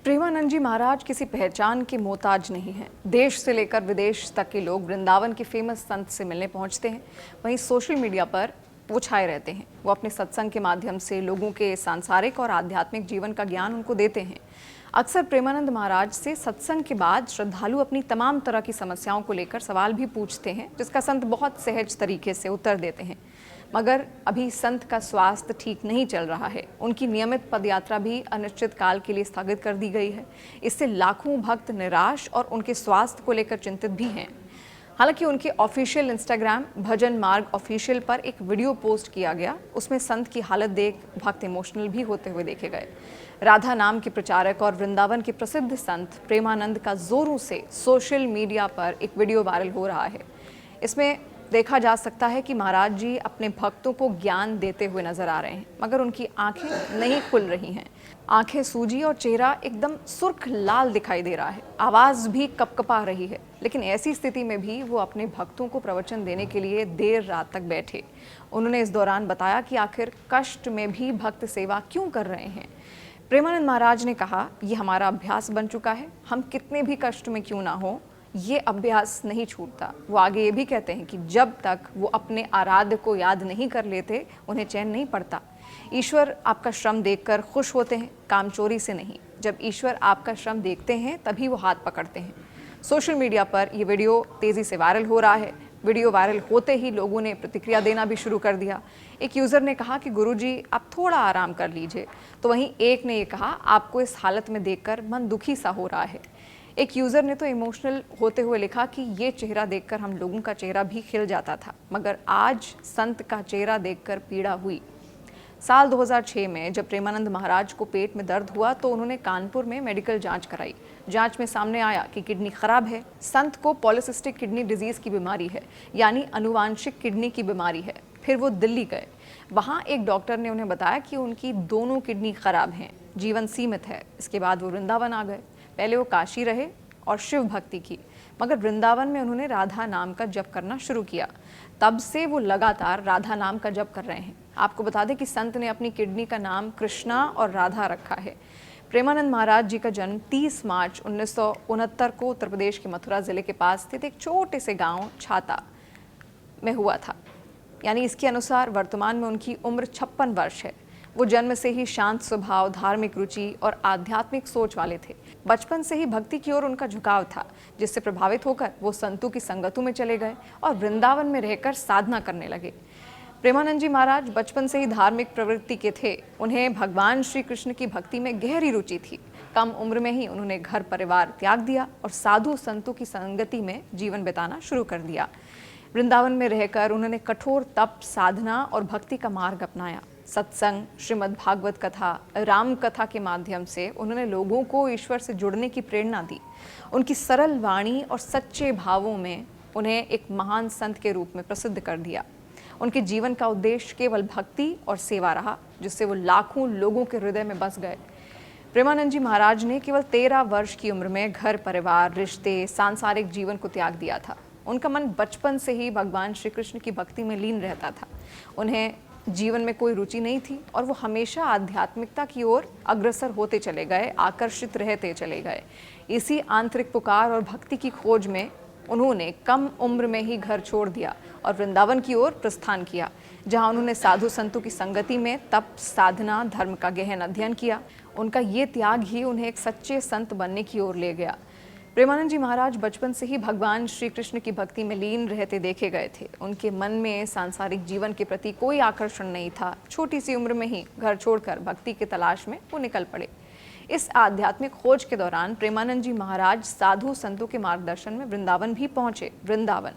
प्रेमानंद जी महाराज किसी पहचान के मोहताज नहीं हैं। देश से लेकर विदेश तक के लोग वृंदावन के फेमस संत से मिलने पहुंचते हैं। वहीं सोशल मीडिया पर वो छाए रहते हैं। वो अपने सत्संग के माध्यम से लोगों के सांसारिक और आध्यात्मिक जीवन का ज्ञान उनको देते हैं। अक्सर प्रेमानंद महाराज से सत्संग के बाद श्रद्धालु अपनी तमाम तरह की समस्याओं को लेकर सवाल भी पूछते हैं, जिसका संत बहुत सहज तरीके से उत्तर देते हैं। मगर अभी संत का स्वास्थ्य ठीक नहीं चल रहा है। उनकी नियमित पदयात्रा भी अनिश्चित काल के लिए स्थगित कर दी गई है। इससे लाखों भक्त निराश और उनके स्वास्थ्य को लेकर चिंतित भी हैं। हालांकि उनके ऑफिशियल इंस्टाग्राम भजन मार्ग ऑफिशियल पर एक वीडियो पोस्ट किया गया। उसमें संत की हालत देख भक्त इमोशनल भी होते हुए देखे गए। राधा नाम के प्रचारक और वृंदावन के प्रसिद्ध संत प्रेमानंद का जोरों से सोशल मीडिया पर एक वीडियो वायरल हो रहा है। इसमें देखा जा सकता है कि महाराज जी अपने भक्तों को ज्ञान देते हुए नजर आ रहे हैं, मगर उनकी आंखें नहीं खुल रही हैं। आंखें सूजी और चेहरा एकदम सुर्ख लाल दिखाई दे रहा है। आवाज भी कपकपा रही है। लेकिन ऐसी स्थिति में भी वो अपने भक्तों को प्रवचन देने के लिए देर रात तक बैठे। उन्होंने इस दौरान बताया कि आखिर कष्ट में भी भक्त सेवा क्यों कर रहे हैं। प्रेमानंद महाराज ने कहा, ये हमारा अभ्यास बन चुका है। हम कितने भी कष्ट में क्यों ना हो, ये अभ्यास नहीं छूटता। वो आगे ये भी कहते हैं कि जब तक वो अपने आराध्य को याद नहीं कर लेते, उन्हें चैन नहीं पड़ता। ईश्वर आपका श्रम देखकर खुश होते हैं, कामचोरी से नहीं। जब ईश्वर आपका श्रम देखते हैं तभी वो हाथ पकड़ते हैं। सोशल मीडिया पर ये वीडियो तेज़ी से वायरल हो रहा है। वीडियो वायरल होते ही लोगों ने प्रतिक्रिया देना भी शुरू कर दिया। एक यूज़र ने कहा कि गुरुजी आप थोड़ा आराम कर लीजिए, तो वहीं एक ने ये कहा, आपको इस हालत में देखकर मन दुखी सा हो रहा है। एक यूज़र ने तो इमोशनल होते हुए लिखा कि ये चेहरा देखकर हम लोगों का चेहरा भी खिल जाता था, मगर आज संत का चेहरा देखकर पीड़ा हुई। साल 2006 में जब प्रेमानंद महाराज को पेट में दर्द हुआ तो उन्होंने कानपुर में मेडिकल जांच कराई। जांच में सामने आया कि किडनी खराब है। संत को पॉलीसिस्टिक किडनी डिजीज़ की बीमारी है, यानी अनुवांशिक किडनी की बीमारी है। फिर वो दिल्ली गए। वहाँ एक डॉक्टर ने उन्हें बताया कि उनकी दोनों किडनी खराब हैं, जीवन सीमित है। इसके बाद वो वृंदावन आ गए। पहले वो काशी रहे और शिव भक्ति की, मगर वृंदावन में उन्होंने राधा नाम का जप करना शुरू किया। तब से वो लगातार राधा नाम का जप कर रहे हैं। आपको बता दें कि संत ने अपनी किडनी का नाम कृष्णा और राधा रखा है। प्रेमानंद महाराज जी का जन्म 30 मार्च 1969 को उत्तर प्रदेश के मथुरा जिले के पास स्थित एक छोटे से गांव छाता में हुआ था। यानी इसके अनुसार वर्तमान में उनकी उम्र 56 वर्ष है। वो जन्म से ही शांत स्वभाव, धार्मिक रुचि और आध्यात्मिक सोच वाले थे। बचपन से ही भक्ति की ओर उनका झुकाव था, जिससे प्रभावित होकर वो संतों की संगतों में चले गए और वृंदावन में रहकर साधना करने लगे। प्रेमानंद जी महाराज बचपन से ही धार्मिक प्रवृत्ति के थे। उन्हें भगवान श्री कृष्ण की भक्ति में गहरी रुचि थी। कम उम्र में ही उन्होंने घर परिवार त्याग दिया और साधु संतों की संगति में जीवन बिताना शुरू कर दिया। वृंदावन में रहकर उन्होंने कठोर तप, साधना और भक्ति का मार्ग अपनाया। सत्संग, श्रीमद् भागवत कथा, राम कथा के माध्यम से उन्होंने लोगों को ईश्वर से जुड़ने की प्रेरणा दी। उनकी सरल वाणी और सच्चे भावों में उन्हें एक महान संत के रूप में प्रसिद्ध कर दिया। उनके जीवन का उद्देश्य केवल भक्ति और सेवा रहा, जिससे वो लाखों लोगों के हृदय में बस गए। प्रेमानंद जी महाराज ने केवल 13 वर्ष की उम्र में घर परिवार, रिश्ते, सांसारिक जीवन को त्याग दिया था। उनका मन बचपन से ही भगवान श्री कृष्ण की भक्ति में लीन रहता था। उन्हें जीवन में कोई रुचि नहीं थी और वो हमेशा आध्यात्मिकता की ओर अग्रसर होते चले गए, आकर्षित रहते चले गए। इसी आंतरिक पुकार और भक्ति की खोज में उन्होंने कम उम्र में ही घर छोड़ दिया और वृंदावन की ओर प्रस्थान किया, जहां उन्होंने साधु संतों की संगति में तप, साधना, धर्म का गहन अध्ययन किया। उनका ये त्याग ही उन्हें एक सच्चे संत बनने की ओर ले गया। प्रेमानंद जी महाराज बचपन से ही भगवान श्री कृष्ण की भक्ति में लीन रहते देखे गए थे। उनके मन में सांसारिक जीवन के प्रति कोई आकर्षण नहीं था। छोटी सी उम्र में ही घर छोड़कर भक्ति की तलाश में वो निकल पड़े। इस आध्यात्मिक खोज के दौरान प्रेमानंद जी महाराज साधु संतों के मार्गदर्शन में वृंदावन भी पहुंचे। वृंदावन,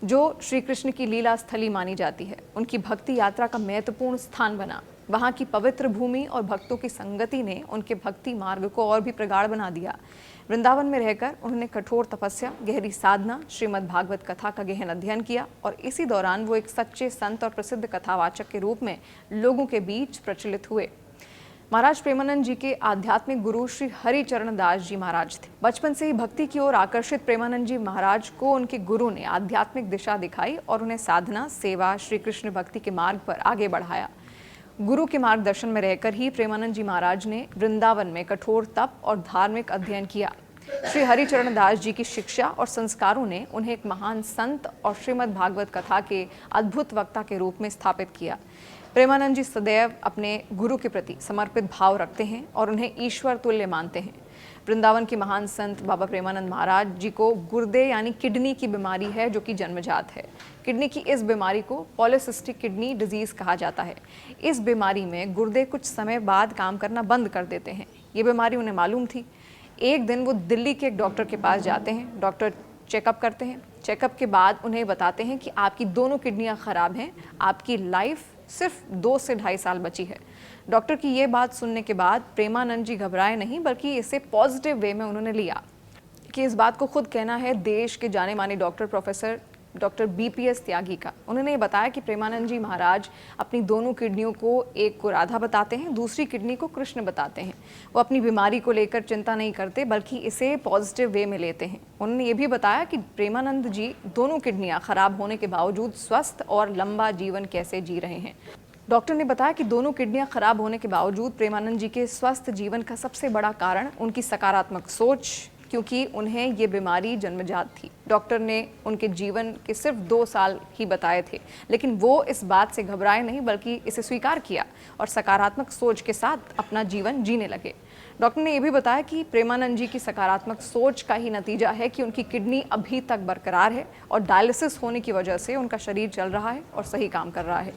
जो श्री कृष्ण की लीला स्थली मानी जाती है, उनकी भक्ति यात्रा का महत्वपूर्ण स्थान बना। वहाँ की पवित्र भूमि और भक्तों की संगति ने उनके भक्ति मार्ग को और भी प्रगाढ़ बना दिया। वृंदावन में रहकर उन्होंने कठोर तपस्या, गहरी साधना, श्रीमद् भागवत कथा का गहन अध्ययन किया और इसी दौरान वो एक सच्चे संत और प्रसिद्ध कथावाचक के रूप में लोगों के बीच प्रचलित हुए। महाराज प्रेमानंद जी के आध्यात्मिक गुरु श्री हरिचरण दास जी महाराज थे। बचपन से ही भक्ति की ओर आकर्षित प्रेमानंद जी महाराज को उनके गुरु ने आध्यात्मिक दिशा दिखाई और उन्हें साधना, सेवा, श्री कृष्ण भक्ति के मार्ग पर आगे बढ़ाया। गुरु के मार्गदर्शन में रहकर ही प्रेमानंद जी महाराज ने वृंदावन में कठोर तप और धार्मिक अध्ययन किया। श्री हरिचरण दास जी की शिक्षा और संस्कारों ने उन्हें एक महान संत और श्रीमद् भागवत कथा के अद्भुत वक्ता के रूप में स्थापित किया। प्रेमानंद जी सदैव अपने गुरु के प्रति समर्पित भाव रखते हैं और उन्हें ईश्वर तुल्य मानते हैं। वृंदावन के महान संत बाबा प्रेमानंद महाराज जी को गुर्दे यानी किडनी की बीमारी है, जो कि जन्मजात है। किडनी की इस बीमारी को पॉलीसिस्टिक किडनी डिजीज कहा जाता है। इस बीमारी में गुर्दे कुछ समय बाद काम करना बंद कर देते हैं। ये बीमारी उन्हें मालूम थी। एक दिन वो दिल्ली के एक डॉक्टर के पास जाते हैं। डॉक्टर चेकअप करते हैं। चेकअप के बाद उन्हें बताते हैं कि आपकी दोनों किडनियां खराब हैं, आपकी लाइफ सिर्फ 2 से 2.5 साल बची है। डॉक्टर की ये बात सुनने के बाद प्रेमानंद जी घबराए नहीं, बल्कि इसे पॉजिटिव वे में उन्होंने लिया। कि इस बात को खुद कहना है देश के जाने माने डॉक्टर प्रोफेसर डॉक्टर BPS त्यागी का। उन्होंने ये बताया कि प्रेमानंद जी महाराज अपनी दोनों किडनियों को, एक को राधा बताते हैं, दूसरी किडनी को कृष्ण बताते हैं। वो अपनी बीमारी को लेकर चिंता नहीं करते, बल्कि इसे पॉजिटिव वे में लेते हैं। उन्होंने ये भी बताया कि प्रेमानंद जी दोनों किडनियां खराब होने के बावजूद स्वस्थ और लंबा जीवन कैसे जी रहे हैं। डॉक्टर ने बताया कि दोनों किडनियां खराब होने के बावजूद प्रेमानंद जी के स्वस्थ जीवन का सबसे बड़ा कारण उनकी सकारात्मक सोच, क्योंकि उन्हें ये बीमारी जन्मजात थी। डॉक्टर ने उनके जीवन के सिर्फ 2 साल ही बताए थे, लेकिन वो इस बात से घबराए नहीं, बल्कि इसे स्वीकार किया और सकारात्मक सोच के साथ अपना जीवन जीने लगे। डॉक्टर ने यह भी बताया कि प्रेमानंद जी की सकारात्मक सोच का ही नतीजा है कि उनकी किडनी अभी तक बरकरार है और डायलिसिस होने की वजह से उनका शरीर चल रहा है और सही काम कर रहा है।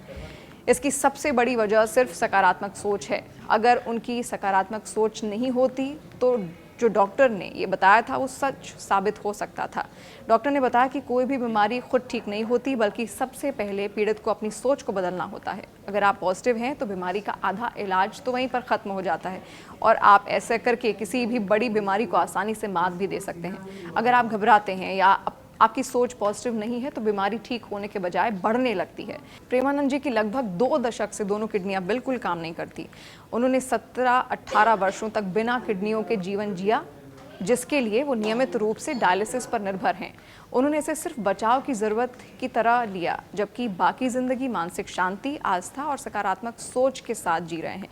इसकी सबसे बड़ी वजह सिर्फ सकारात्मक सोच है। अगर उनकी सकारात्मक सोच नहीं होती तो जो डॉक्टर ने ये बताया था वो सच साबित हो सकता था। डॉक्टर ने बताया कि कोई भी बीमारी खुद ठीक नहीं होती, बल्कि सबसे पहले पीड़ित को अपनी सोच को बदलना होता है। अगर आप पॉजिटिव हैं तो बीमारी का आधा इलाज तो वहीं पर ख़त्म हो जाता है और आप ऐसे करके किसी भी बड़ी बीमारी को आसानी से मात भी दे सकते हैं। अगर आप घबराते हैं या आपकी सोच पॉजिटिव नहीं है तो बीमारी ठीक होने के बजाय बढ़ने लगती है। प्रेमानंद जी की लगभग 2 दशक से दोनों किडनियां बिल्कुल काम नहीं करती। उन्होंने 17-18 वर्षों तक बिना किडनियों के जीवन जिया, जिसके लिए वो नियमित रूप से डायलिसिस पर निर्भर हैं। उन्होंने इसे सिर्फ बचाव की ज़रूरत की तरह लिया, जबकि बाकी ज़िंदगी मानसिक शांति, आस्था और सकारात्मक सोच के साथ जी रहे हैं।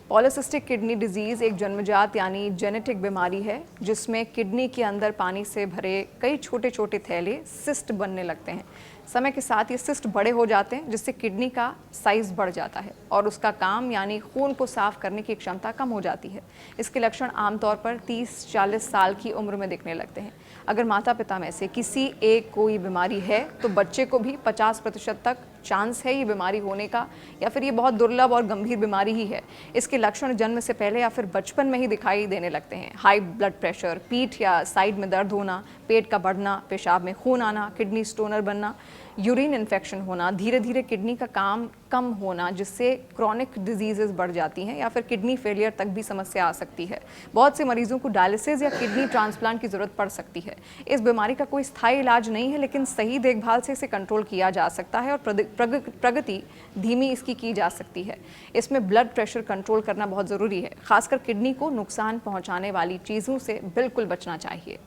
पॉलीसिस्टिक किडनी डिजीज़ एक जन्मजात यानी जेनेटिक बीमारी है, जिसमें किडनी के अंदर पानी से भरे कई छोटे छोटे थैले सिस्ट बनने लगते हैं। समय के साथ ये सिस्ट बड़े हो जाते हैं, जिससे किडनी का साइज़ बढ़ जाता है और उसका काम यानी खून को साफ करने की क्षमता कम हो जाती है। इसके लक्षण आमतौर पर 30-40 साल की उम्र में दिखने लगते हैं। अगर माता पिता में से किसी एक को ये बीमारी है तो बच्चे को भी 50% तक चांस है ये बीमारी होने का, या फिर ये बहुत दुर्लभ और गंभीर बीमारी ही है। इसके लक्षण जन्म से पहले या फिर बचपन में ही दिखाई देने लगते हैं। हाई ब्लड प्रेशर, पीठ या साइड में दर्द होना, पेट का बढ़ना, पेशाब में खून आना, किडनी स्टोनर बनना, यूरिन इन्फेक्शन होना, धीरे धीरे किडनी का काम कम होना, जिससे क्रॉनिक डिजीजेस बढ़ जाती हैं, या फिर किडनी फेलियर तक भी समस्या आ सकती है। बहुत से मरीजों को डायलिसिस या किडनी ट्रांसप्लांट की ज़रूरत पड़ सकती है। इस बीमारी का कोई स्थायी इलाज नहीं है, लेकिन सही देखभाल से इसे कंट्रोल किया जा सकता है और प्रगति धीमी इसकी की जा सकती है। इसमें ब्लड प्रेशर कंट्रोल करना बहुत ज़रूरी है। खासकर किडनी को नुकसान पहुँचाने वाली चीज़ों से बिल्कुल बचना चाहिए।